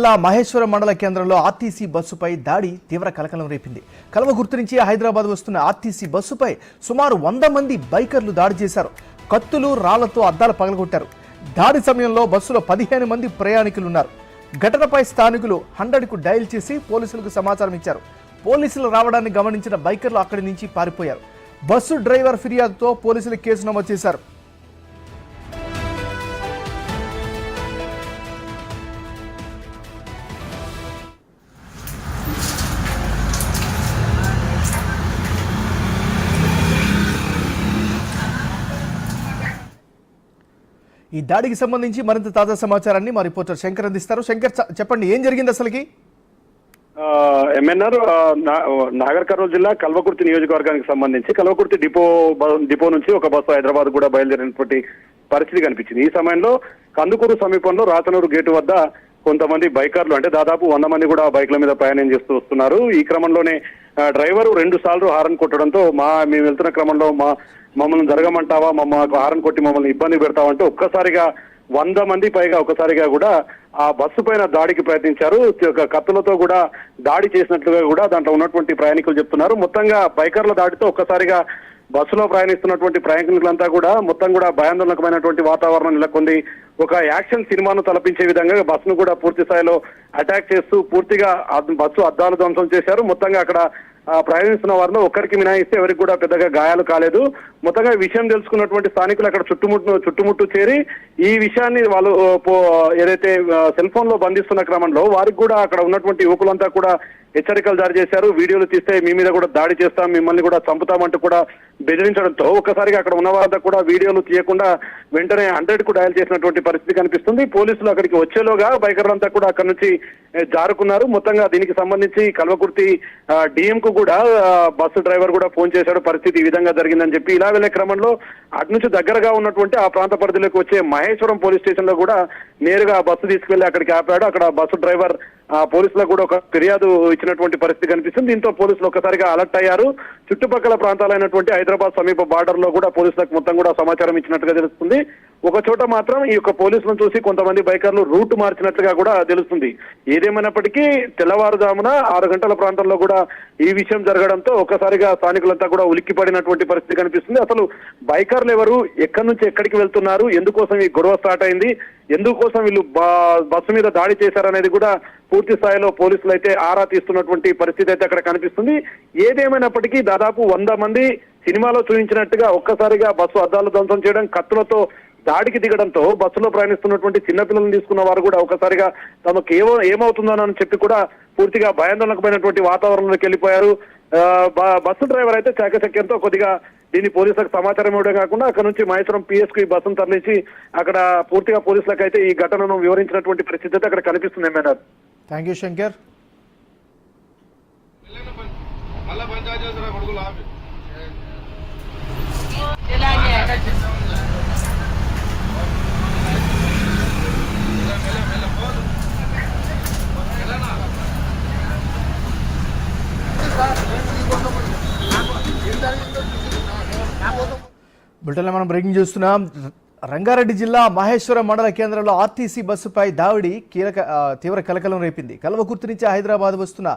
జిల్లా మహేశ్వరం మండల కేంద్రంలో ఆర్టీసీ బస్సుపై దాడి తీవ్ర కలకలం రేపింది. కల్వకుర్తి నుంచి హైదరాబాద్ వస్తున్న ఆర్టీసీ బస్సుపై సుమారు 100 మంది బైకర్లు దాడి చేశారు. కత్తులు, రాళ్లతో అద్దాలు పగలగొట్టారు. దాడి సమయంలో బస్సులో 15 మంది ప్రయాణికులు ఉన్నారు. ఘటనపై స్థానికులు 100కు డయల్ చేసి పోలీసులకు సమాచారం ఇచ్చారు. పోలీసులు రావడాన్ని గమనించిన బైకర్లు అక్కడి నుంచి పారిపోయారు. బస్సు డ్రైవర్ ఫిర్యాదుతో పోలీసులు కేసు నమోదు చేశారు. ఈ దాడికి సంబంధించి మరింత తాజా సమాచారాన్ని మా రిపోర్టర్ శంకర్ అందిస్తారు. శంకర్, చెప్పండి, ఏం జరిగింది అసలుకి? ఎంఎన్ఆర్ నాగర్ కర్నూలు జిల్లా కల్వకుర్తి నియోజకవర్గానికి సంబంధించి కల్వకుర్తి డిపో నుంచి ఒక బస్సు హైదరాబాద్ కూడా బయలుదేరినటువంటి పరిస్థితి కనిపించింది. ఈ సమయంలో కందుకూరు సమీపంలో రాతనూరు గేటు వద్ద కొంతమంది బైకర్లు, అంటే దాదాపు 100 మంది కూడా బైక్ల మీద ప్రయాణం చేస్తూ వస్తున్నారు. ఈ క్రమంలోనే డ్రైవరు 2 సార్లు హారన్ కొట్టడంతో మేము వెళ్తున్న క్రమంలో మమ్మల్ని జరగమంటావా, మాకు హారన్ కొట్టి మమ్మల్ని ఇబ్బంది పెడతామంటే ఒక్కసారిగా 100 మంది పైగా ఒకసారిగా కూడా ఆ బస్సు పైన దాడికి ప్రయత్నించారు. కత్తులతో కూడా దాడి చేసినట్లుగా కూడా దాంట్లో ఉన్నటువంటి ప్రయాణికులు చెప్తున్నారు. మొత్తంగా బైకర్ల దాడితో ఒక్కసారిగా బస్సులో ప్రయాణిస్తున్నటువంటి ప్రయాణికులంతా కూడా మొత్తం కూడా భయాందోళనకమైనటువంటి వాతావరణం నెలకొంది. ఒక యాక్షన్ సినిమాను తలపించే విధంగా బస్సును కూడా పూర్తి స్థాయిలో అటాక్ చేస్తూ పూర్తిగా బస్సు అద్దాలు ధ్వంసం చేశారు. మొత్తంగా అక్కడ ప్రయాణిస్తున్న వారిలో ఒక్కరికి మినహాయిస్తే ఎవరికి కూడా పెద్దగా గాయాలు కాలేదు. మొత్తంగా విషయం తెలుసుకున్నటువంటి స్థానికులు అక్కడ చుట్టుముట్టు చేరి ఈ విషయాన్ని వాళ్ళు ఏదైతే సెల్ ఫోన్ లో బంధిస్తున్న క్రమంలో వారికి కూడా అక్కడ ఉన్నటువంటి యువకులంతా కూడా హెచ్చరికలు జారీ చేశారు. వీడియోలు తీస్తే మీ మీద కూడా దాడి చేస్తాం, మిమ్మల్ని కూడా చంపుతామంటూ కూడా బెదిరించడంతో ఒక్కసారిగా అక్కడ ఉన్న వారంతా కూడా వీడియోలు తీయకుండా వెంటనే 100కు డయల్ చేసినటువంటి పరిస్థితి కనిపిస్తుంది. పోలీసులు అక్కడికి వచ్చేలోగా బైకర్లంతా కూడా అక్కడ నుంచి జారుకున్నారు. మొత్తంగా దీనికి సంబంధించి కల్వకుర్తి డిఎం కు కూడా బస్సు డ్రైవర్ కూడా ఫోన్ చేశాడు. పరిస్థితి ఈ విధంగా జరిగిందని చెప్పి. ఇలా వెళ్లే క్రమంలో అటు నుంచి దగ్గరగా ఉన్నటువంటి ఆ ప్రాంత పరిధిలోకి వచ్చే మహేశ్వరం పోలీస్ స్టేషన్ లో కూడా నేరుగా బస్సు తీసుకెళ్లి అక్కడికి ఆపాడు. అక్కడ బస్సు డ్రైవర్ పోలీసులకు కూడా ఒక ఫిర్యాదు ఇచ్చినటువంటి పరిస్థితి కనిపిస్తుంది. దీంతో పోలీసులు ఒక్కసారిగా అలర్ట్ అయ్యారు. చుట్టుపక్కల ప్రాంతాలైనటువంటి హైదరాబాద్ సమీప బార్డర్ లో కూడా పోలీసులకు మొత్తం కూడా సమాచారం ఇచ్చినట్టుగా తెలుస్తుంది. ఒక చోట మాత్రం ఈ యొక్క పోలీసులను చూసి కొంతమంది బైకర్లు రూట్ మార్చినట్లుగా కూడా తెలుస్తుంది. ఏదేమైనప్పటికీ తెల్లవారుజామున 6 గంటల ప్రాంతంలో కూడా ఈ విషయం జరగడంతో ఒక్కసారిగా స్థానికులంతా కూడా ఉలిక్కిపడినటువంటి పరిస్థితి కనిపిస్తుంది. అసలు బైకర్లు ఎవరు, ఎక్కడి నుంచి ఎక్కడికి వెళ్తున్నారు, ఎందుకోసం ఈ గొడవ స్టార్ట్ అయింది, ఎందుకోసం వీళ్ళు బస్సు మీద దాడి చేశారనేది కూడా పూర్తి స్థాయిలో పోలీసులు అయితే ఆరా తీస్తున్నటువంటి పరిస్థితి అయితే అక్కడ కనిపిస్తుంది. ఏదేమైనప్పటికీ దాదాపు 100 మంది సినిమాలో చూపించినట్టుగా ఒక్కసారిగా బస్సు అద్దాలు ధ్వంసం చేయడం, కత్తులతో దాడికి దిగడంతో బస్సులో ప్రయాణిస్తున్నటువంటి చిన్నపిల్లలను తీసుకున్న వారు కూడా ఒకసారిగా తమకు ఏమవుతుందోనని చెప్పి కూడా పూర్తిగా భయాందోళనకమైనటువంటి వాతావరణంలోకి వెళ్ళిపోయారు. బస్సు డ్రైవర్ అయితే చాకచక్యంతో కొద్దిగా దీన్ని పోలీసులకు సమాచారం ఇవ్వడం కాకుండా అక్కడ నుంచి మహేశ్వరం పిఎస్ కు ఈ బస్సును తరలించి అక్కడ పూర్తిగా పోలీసులకు అయితే ఈ ఘటనను వివరించినటువంటి పరిస్థితి అయితే అక్కడ కనిపిస్తుంది. ఏమైనా థ్యాంక్ యూ శంకర్. బులెటిన్లో మనం బ్రేకింగ్ చూస్తున్నాం. రంగారెడ్డి జిల్లా మహేశ్వరం మండల కేంద్రంలో ఆర్టీసీ బస్సుపై దాడి తీవ్ర కలకలం రేపింది. కల్వకుర్తి నుంచి హైదరాబాద్ వస్తున్న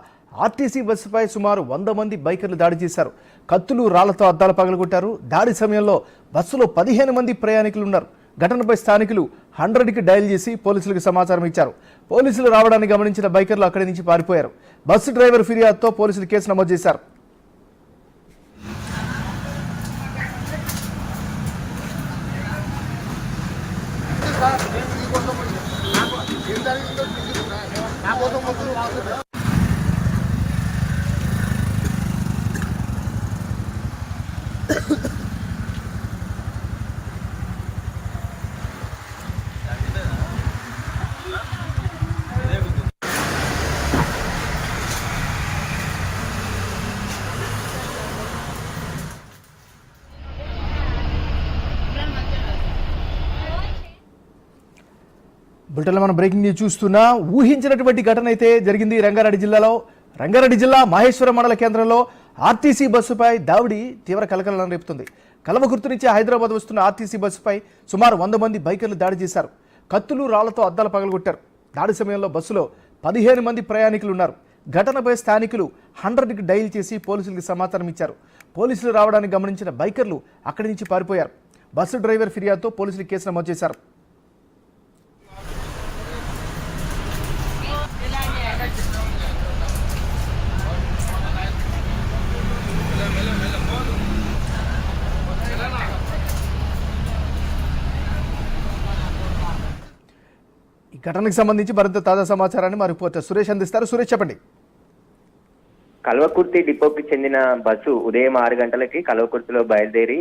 ఆర్టీసీ బస్సుపై సుమారు 100 మంది బైకర్లు దాడి చేశారు. కత్తులు, రాళ్లతో అద్దాలు పగలగొట్టారు. దాడి సమయంలో బస్సులో 15 మంది ప్రయాణికులు ఉన్నారు. ఘటనపై స్థానికులు 100కి డయల్ చేసి పోలీసులకు సమాచారం ఇచ్చారు. పోలీసులు రావడాన్ని గమనించిన బైకర్లు అక్కడి నుంచి పారిపోయారు. బస్సు డ్రైవర్ ఫిర్యాదుతో పోలీసులు కేసు నమోదు చేశారు. బులెటిన్లో మనం బ్రేకింగ్ న్యూస్ చూస్తున్నా. ఊహించినటువంటి ఘటన అయితే జరిగింది రంగారెడ్డి జిల్లాలో. రంగారెడ్డి జిల్లా మహేశ్వరం మండల కేంద్రంలో ఆర్టీసీ బస్సుపై దాడి తీవ్ర కలకలం రేపుతుంది. కల్వకుర్తి నుంచి హైదరాబాద్ వస్తున్న ఆర్టీసీ బస్సుపై సుమారు 100 మంది బైకర్లు దాడి చేశారు. కత్తులు, రాళ్లతో అద్దాలు పగలగొట్టారు. దాడి సమయంలో బస్సులో 15 మంది ప్రయాణికులు ఉన్నారు. ఘటనపై స్థానికులు 100కి డైల్ చేసి పోలీసులకు సమాచారం ఇచ్చారు. పోలీసులు రావడాన్ని గమనించిన బైకర్లు అక్కడి నుంచి పారిపోయారు. బస్సు డ్రైవర్ ఫిర్యాదుతో పోలీసులు కేసు నమోదు చేశారు. ఈ ఘటనకు సంబంధించి మరింత తాజా సమాచారాన్ని మా రిపోర్టర్ సురేష్ అందిస్తారు. సురేష్, చెప్పండి. కల్వకుర్తి డిపోకి చెందిన బస్సు ఉదయం 6 గంటలకి కల్వకుర్తిలో బయలుదేరి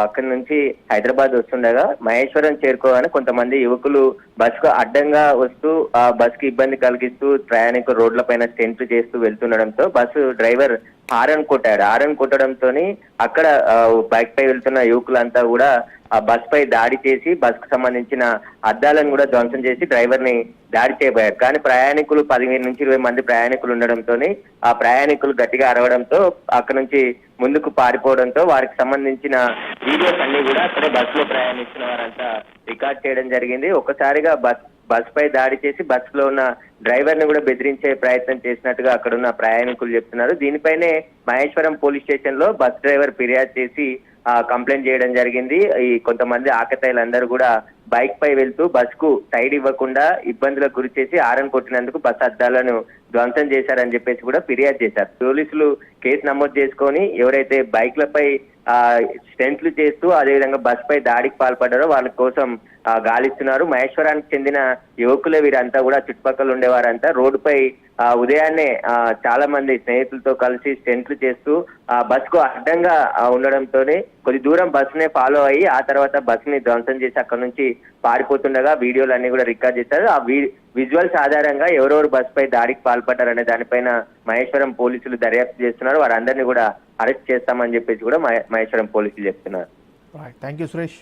అక్కడి నుంచి హైదరాబాద్ వస్తుండగా మహేశ్వరం చేరుకోగానే కొంతమంది యువకులు బస్సుకు అడ్డంగా వస్తూ ఆ బస్సుకి ఇబ్బంది కలిగిస్తూ ప్రయాణికులు రోడ్లపైన స్టెంట్లు చేస్తూ వెళ్తుండడంతో బస్సు డ్రైవర్ హారన్ కొట్టాడు. హారన్ కొట్టడంతో అక్కడ బైక్ పై వెళ్తున్న యువకులంతా కూడా ఆ బస్ పై దాడి చేసి బస్ కు సంబంధించిన అద్దాలను కూడా ధ్వంసం చేసి డ్రైవర్ ని దాడి చేయబోయారు. కానీ ప్రయాణికులు 15 నుంచి 20 మంది ప్రయాణికులు ఉండడంతో ఆ ప్రయాణికులు గట్టిగా అరవడంతో అక్కడ నుంచి ముందుకు పారిపోవడంతో వారికి సంబంధించిన వీడియోస్ అన్ని కూడా అక్కడ బస్ లో ప్రయాణిస్తున్న వారంతా రికార్డ్ చేయడం జరిగింది. ఒక్కసారిగా బస్ పై దాడి చేసి బస్ లో ఉన్న డ్రైవర్ ని కూడా బెదిరించే ప్రయత్నం చేసినట్టుగా అక్కడ ఉన్న ప్రయాణికులు చెప్తున్నారు. దీనిపైనే మహేశ్వరం పోలీస్ స్టేషన్ లో బస్ డ్రైవర్ ఫిర్యాదు చేసి కంప్లైంట్ చేయడం జరిగింది. ఈ కొంతమంది ఆకతాయిలందరూ కూడా బైక్ పై వెళ్తూ బస్ కు సైడ్ ఇవ్వకుండా ఇబ్బందులకు గురి చేసి హారన్ కొట్టినందుకు బస్ అద్దాలను ధ్వంసం చేశారని చెప్పేసి కూడా ఫిర్యాదు చేశారు. పోలీసులు కేసు నమోదు చేసుకొని ఎవరైతే బైక్లపై స్టెంట్లు చేస్తూ అదేవిధంగా బస్ పై దాడికి పాల్పడ్డారో వాళ్ళ కోసం గాలిస్తున్నారు. మహేశ్వరానికి చెందిన యువకులే వీరంతా కూడా చుట్టుపక్కల ఉండేవారంతా రోడ్డుపై ఉదయాన్నే చాలా మంది స్నేహితులతో కలిసి స్టెంట్లు చేస్తూ ఆ బస్ కు అడ్డంగా ఉండడంతోనే కొద్ది దూరం బస్ నే ఫాలో అయ్యి ఆ తర్వాత బస్ ని ధ్వంసం చేసి అక్కడ నుంచి పారిపోతుండగా వీడియోలు అన్ని కూడా రికార్డ్ చేశారు. ఆ విజువల్స్ ఆధారంగా ఎవరెవరు బస్ పై దాడికి పాల్పడ్డారనే దానిపైన మహేశ్వరం పోలీసులు దర్యాప్తు చేస్తున్నారు. వారందరినీ కూడా అరెస్ట్ చేస్తామని చెప్పేసి కూడా మహేశ్వరం పోలీసులు చెప్తున్నారు. Thank you Suresh.